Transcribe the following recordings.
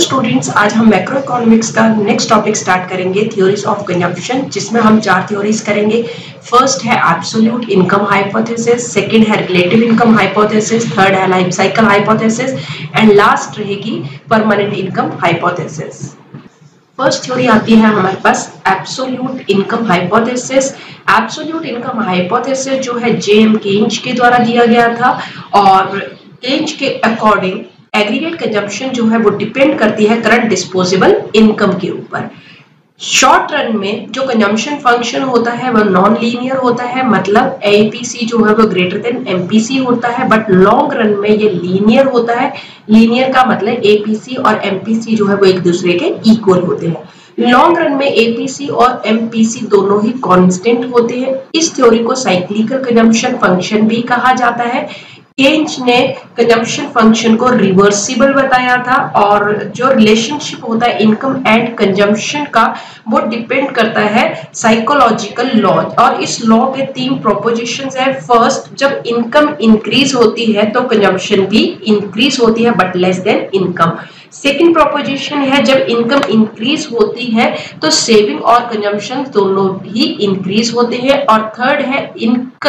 Students, आज हम macroeconomics का नेक्स्ट टॉपिक स्टार्ट करेंगे, थ्योरीज ऑफ कंजम्पशन, जिसमें हम 4 थ्योरीज करेंगे। फर्स्ट है एब्सोल्यूट इनकम हाइपोथेसिस, सेकंड है रिलेटिव इनकम हाइपोथेसिस, थर्ड है life cycle hypothesis and last रहेगी permanent income hypothesis. First theory आती है हमारे पास absolute income hypothesis. Absolute income hypothesis जो है जेएम केन्ज के द्वारा दिया गया था और केन्ज के अकॉर्डिंग एग्रीगेट कंजम्पशन जो है वो डिपेंड करती है करंट डिस्पोजेबल इनकम के ऊपर। शॉर्ट रन में जो कंजम्पशन फंक्शन होता है वो नॉन लीनियर होता है, मतलब एपीसी जो है वो ग्रेटर देन एमपीसी होता है, बट लॉन्ग रन में ये लीनियर होता है। लीनियर का मतलब एपीसी और एमपीसी जो है वो एक दूसरे के इक्वल होते हैं। लॉन्ग रन में एपीसी और एमपीसी दोनों ही कांस्टेंट होते हैं। इस थ्योरी को साइक्लिकल कंजम्पशन फंक्शन भी कहा जाता है। केन्ज ने कंजम्पशन फंक्शन को रिवर्सिबल बताया था और जो रिलेशनशिप होता है इनकम एंड कंजम्पशन का वो डिपेंड करता है साइकोलॉजिकल लॉ, और इस लॉ के 3 प्रोपोजिशंस है। फर्स्ट, जब इनकम इंक्रीज होती है तो कंजम्पशन भी इंक्रीज होती है but less than income. Second proposition है, जब इनकम इंक्रीज होती है तो सेविंग और कंजम्पशन दोनों ही इंक्रीज होते हैं। और थर्ड है,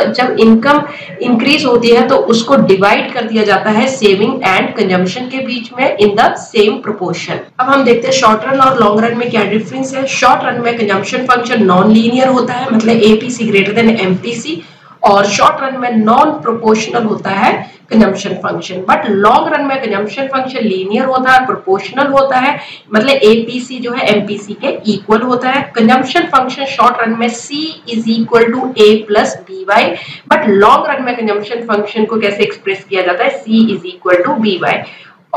जब इनकम इंक्रीज होती है तो उसको डिवाइड कर दिया जाता है सेविंग एंड कंजम्पशन के बीच में इन द सेम प्रोपोर्शन। अब हम देखते हैं शॉर्ट रन और लॉन्ग रन में क्या डिफरेंस है। शॉर्ट रन में कंजम्पशन फंक्शन नॉन लीनियर होता है, मतलब एपीसी ग्रेटर देन एमपीसी, और शॉर्ट रन में नॉन प्रोपोर्शनल होता है consumption function. But long run में कंजम्पशन फंक्शन लीनियर होता है, प्रोपोर्शनल होता है, मतलब एपीसी जो है एमपीसी के इक्वल होता है। कंजम्पशन फंक्शन शॉर्ट रन में C is equal to A plus B Y, but long run में कंजम्पशन फंक्शन को कैसे एक्सप्रेस किया जाता है, C is equal to B Y.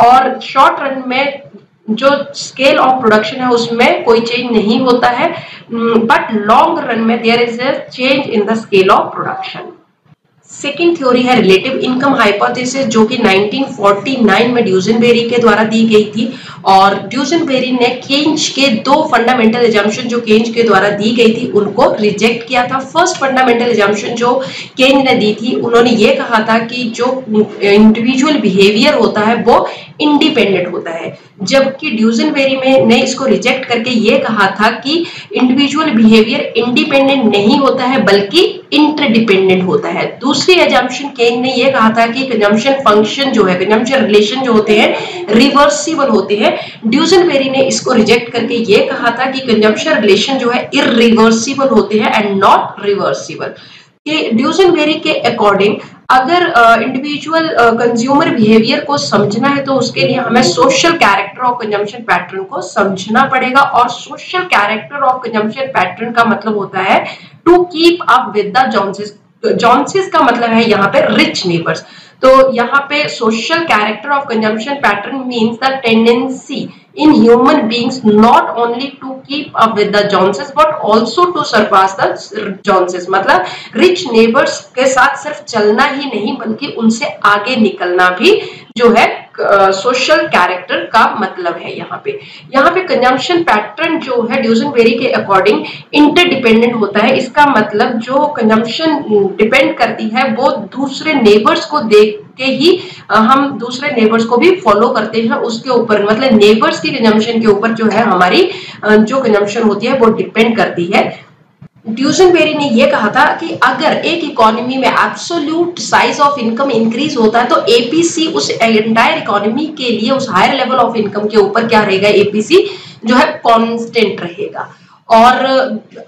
और शॉर्ट रन में जो स्केल ऑफ प्रोडक्शन है उसमें कोई चेंज नहीं होता है, बट लॉन्ग रन में there is a change in the scale of production. Second theory है रिलेटिव इनकम हाइपोथेसिस, जो कि 1949 में ड्यूजनबेरी के द्वारा दी गई थी। और ड्यूजनबेरी ने केन्ज के 2 फंडामेंटल एजम्पशन जो केन्ज के द्वारा दी गई थी उनको रिजेक्ट किया था। फर्स्ट फंडामेंटल एजम्पशन जो केन्ज ने दी थी, उन्होंने ये कहा था कि जो इंडिविजुअल बिहेवियर होता है वो इंडिपेंडेंट होता है, जबकि ड्यूजनबेरी में ने इसको रिजेक्ट करके ये कहा था कि इंडिविजुअल बिहेवियर इंडिपेंडेंट नहीं होता है बल्कि इंटरडिपेंडेंट होता है। दूसरी एजम्पशन केन्ज ने ये कहा था कि कंजम्पशन फंक्शन जो है, कंजम्पशन रिलेशन जो होते हैं रिवर्सिबल होते हैं। ड्यूजनबेरी ने इसको रिजेक्ट करके ये कहा था कि कंजम्पशन रिलेशन जो है इररिवर्सिबल होते हैं एंड नॉट रिवर्सिबल। ड्यूजनबेरी के अकॉर्डिंग अगर इंडिविजुअल कंज्यूमर बिहेवियर को समझना है तो उसके लिए हमें social character of consumption pattern को समझना पड़ेगा। और social character of consumption pattern का मतलब होता है to keep up with the Joneses. Joneses का मतलब है यहाँ पे रिच नेबर्स। तो यहाँ पे social character of consumption pattern means the tendency in human beings not only to keep up with the Joneses but also to surpass the Joneses। मतलब rich neighbours के साथ सिर्फ चलना ही नहीं बल्कि उनसे आगे निकलना भी जो है सोशल कैरेक्टर का मतलब है। यहाँ पे कंजम्पशन पैटर्न जो है ड्यूजनबेरी के अकॉर्डिंग इंटरडिपेंडेंट होता है। इसका मतलब जो कंजम्पशन डिपेंड करती है वो दूसरे नेबर्स को देख के ही हम दूसरे नेबर्स को भी फॉलो करते हैं उसके ऊपर, मतलब नेबर्स की कंजम्पशन के ऊपर जो है हमारी जो कंजम्पशन होती है वो डिपेंड करती है। ड्यूजनबेरी ने ये कहा था कि अगर एक इकोनॉमी में absolute size of income increase होता है तो एपीसी उस एंटायर इकोनॉमी के लिए, उस हायर लेवल ऑफ इनकम के ऊपर क्या रहेगा, एपीसी जो है कांस्टेंट रहेगा। और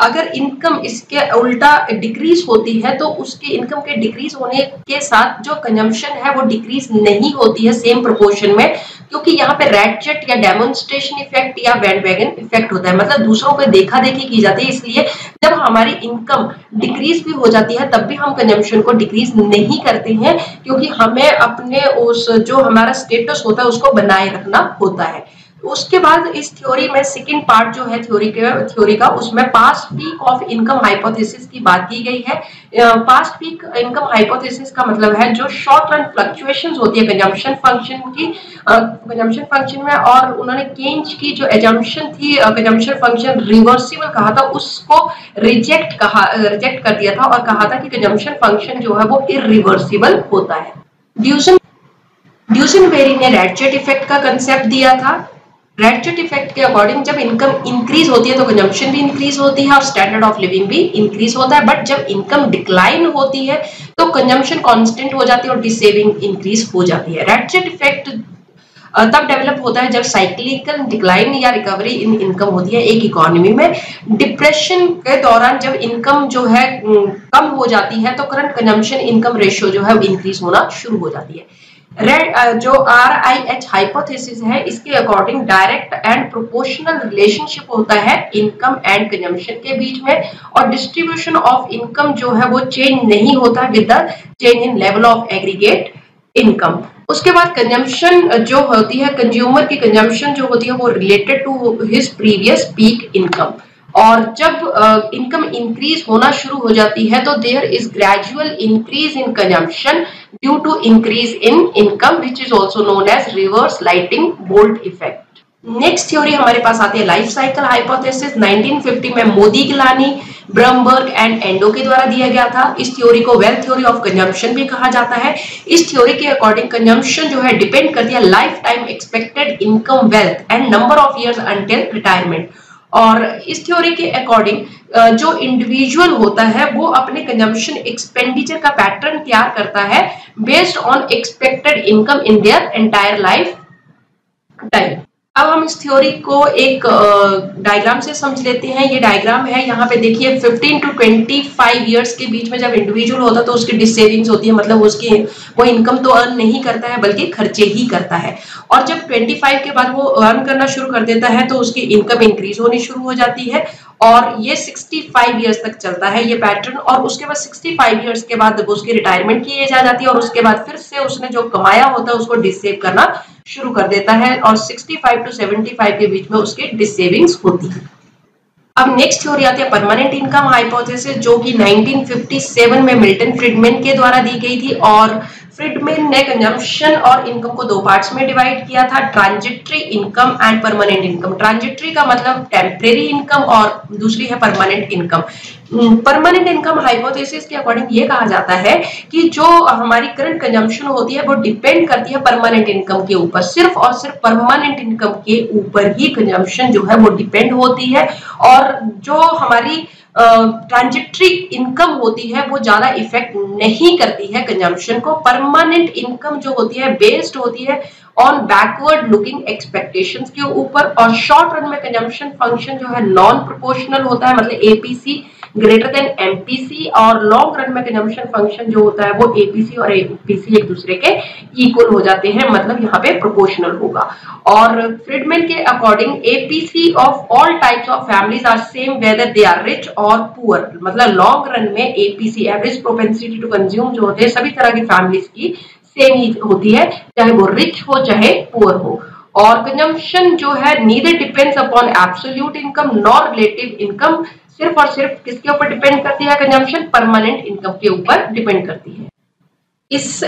अगर इनकम इसके उल्टा डिक्रीज होती है तो उसके इनकम के डिक्रीज होने के साथ जो कंजम्पशन है वो डिक्रीज नहीं होती है सेम प्रोपोर्शन में, क्योंकि यहाँ पे रैटचेट या डेमोन्स्ट्रेशन इफेक्ट या बैंडवैगन इफेक्ट होता है, मतलब दूसरों पे देखा देखी की जाती है। इसलिए जब हमारी इनकम डिक्रीज भी हो जाती है तब भी हम कंजम्पशन को डिक्रीज नहीं करते हैं, क्योंकि हमें अपने उस जो हमारा स्टेटस होता है उसको बनाए रखना होता है। उसके बाद इस थ्योरी में सेकंड पार्ट जो है थ्योरी का उसमें past peak of income hypothesis की बात की गई है। पास्ट पीक इनकम हाइपोथेसिस का मतलब है जो शॉर्ट रन फ्लक्चुएशंस होती है कंजम्पशन फंक्शन में, और उन्होंने केन्ज की जो एजम्पशन थी कंजम्पशन फंक्शन रिवर्सिबल कहा था उसको रिजेक्ट कर दिया था और कहा था कि कंजम्पशन फंक्शन जो है वो इररिवर्सिबल होता है। ड्यूजनबेरी ने रैटचेट इफेक्ट का कंसेप्ट दिया था रेटचेट इफेक्ट के अकॉर्डिंग जब इनकम इंक्रीज होती है तो कंजम्पशन भी इंक्रीज होती है और स्टैंडर्ड ऑफ लिविंग भी इंक्रीज होता है, बट जब इनकम डिक्लाइन होती है तो कंजम्पशन कांस्टेंट हो जाती है और सेविंग इंक्रीज हो जाती है। रेटचेट इफेक्ट तब डेवलप होता है जब साइक्लिकल डिक्लाइन या रिकवरी इन इनकम होती है एक इकोनॉमी में। डिप्रेशन के दौरान जब इनकम जो है कम हो जाती है तो करंट कंजम्पशन इनकम रेशियो जो है वो इंक्रीज होना शुरू हो जाती है। जो RIH हाइपोथेसिस है इसके according direct and proportional relationship होता है इनकम एंड कंजम्पशन के बीच में, और डिस्ट्रीब्यूशन ऑफ इनकम जो है वो चेंज नहीं होता with the change in level of aggregate income. उसके बाद कंजम्पशन जो होती है, कंज्यूमर की कंजम्पशन जो होती है वो related to his previous peak income, और जब इनकम इंक्रीज होना शुरू हो जाती है तो there is gradual increase in consumption due to increase in income which is also known as reverse lighting bolt effect. Next theory हमारे पास आती है लाइफ साइकिल हाइपोथेसिस। 1950 में Modigliani, Brumberg and Ando के द्वारा दिया गया था। इस थ्योरी को वेल्थ थ्योरी ऑफ कंजम्पशन भी कहा जाता है। इस थ्योरी के अकॉर्डिंग कंजम्पशन जो है डिपेंड करती है life time expected income, wealth and number of years until retirement. और इस थ्योरी के अकॉर्डिंग जो इंडिविजुअल होता है वो अपने कंजम्पशन एक्सपेंडिचर का पैटर्न तैयार करता है based on expected income in their entire life time. अब हम इस थ्योरी को एक डायग्राम से समझ लेते हैं। ये डायग्राम है, यहाँ पे देखिए 15 टू 25 इयर्स के बीच में जब इंडिविजुअल होता है तो उसकी डिसेविंग्स होती है, मतलब उसकी वो इनकम तो अर्न नहीं करता है बल्कि खर्चे ही करता है। और जब 25 के बाद वो अर्न करना शुरू कर देता है तो उसकी इनकम इंक्रीज होनी शुरू हो जाती है, और ये 65 इयर्स तक चलता है ये पैटर्न। और उसके बाद 65 इयर्स के बाद उसकी रिटायरमेंट की एज आ जाती है और उसके बाद फिर से उसने जो कमाया होता है उसको डिसेव करना शुरू कर देता है, और 65 टू 75 के बीच में उसकी डिसेविंग्स होती है। अब नेक्स्ट थ्योरी आती है परमानेंट इनकम हाइपोथेसिस, जो कि 1957 में मिल्टन फ्रीडमैन के द्वारा दी गई थी। और फ्रीडमैन ने कंजम्पशन और इनकम को दो पार्ट्स में डिवाइड किया था, transitory income and permanent income. Transitory का मतलब टेम्परेरी इनकम और दूसरी है permanent income. Permanent income hypothesis के अकॉर्डिंग ये कहा जाता है कि जो हमारी करंट कंजम्पशन होती है वो डिपेंड करती है परमानेंट इनकम के ऊपर, सिर्फ और सिर्फ परमानेंट इनकम के ऊपर ही कंजम्पशन जो है वो डिपेंड होती है। और जो हमारी ट्रांजिटरी इनकम होती है वो ज्यादा इफेक्ट नहीं करती है कंजम्पशन को। परमानेंट इनकम जो होती है बेस्ड होती है ऑन बैकवर्ड लुकिंग एक्सपेक्टेशंस के ऊपर, और शॉर्ट रन में कंजम्पशन फंक्शन जो है नॉन प्रोपोर्शनल होता है, मतलब एपीसी ग्रेटर देन एमपीसी, और लॉन्ग रन में कंजम्पशन फंक्शन जो होता है वो एपीसी और एमपीसी एक दूसरे के इक्वल हो जाते हैं, मतलब यहाँ पे प्रोपोर्शनल होगा। और फ्रीडमैन के according APC of all types of families are same whether they are rich और पुअर, मतलब लॉन्ग रन में APC average propensity to consume जो होते हैं सभी तरह की फैमिलीज की सेम ही होती है, चाहे वो रिच हो चाहे पुअर हो। और कंजम्पशन जो है neither depends upon absolute income nor relative income, सिर्फ और सिर्फ किसके ऊपर डिपेंड करती है कंजम्पशन, परमानेंट इनकम के ऊपर डिपेंड करती है। इस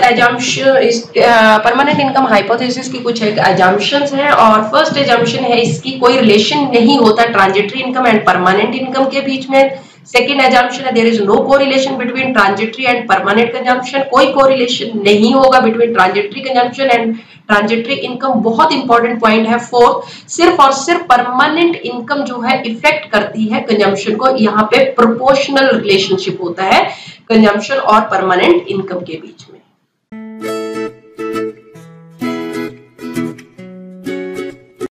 परमानेंट इनकम हाइपोथेसिस की कुछ एजम्पशंस हैं, और फर्स्ट एजम्पशन है इसकी कोई रिलेशन नहीं होता transitory income and permanent income के बीच में। Second assumption is there is no correlation between transitory and permanent consumption, कोई कोरिलेशन नहीं होगा between transitory consumption and transitory income. बहुत इंपॉर्टेंट पॉइंट है फोर्थ, सिर्फ और सिर्फ परमानेंट इनकम जो है इफेक्ट करती है कंजम्पशन को, यहाँ पे प्रोपोर्शनल रिलेशनशिप होता है कंजम्पशन और परमानेंट इनकम के बीच में।